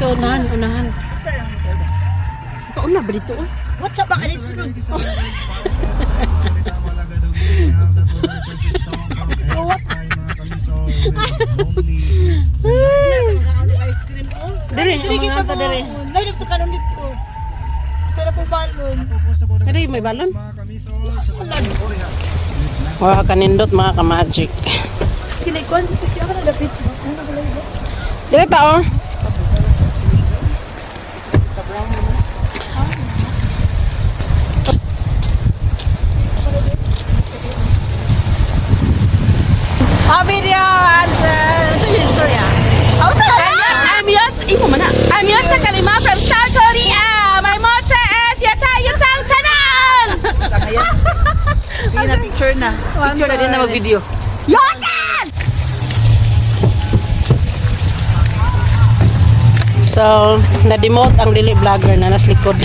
dito, unahan. Pauna ba dito? What's up, baka din sunod? Dere, mga ata dere. Lain ito kanon dito. Ito na po balon. Dere, may balon? Asalan. Wah, kanindot mga ka-magic. Kinikon, kasi ako nalapit. Ano ba lang? Dere tao. Video and ito yung story I'm Yot. I'm Yot sa Kalima from South Korea. My motto is Yatang Tanan. Hindi na picture na. Picture na din na mag-video. Yotan! So, na-demote ang dili vlogger na nas likod.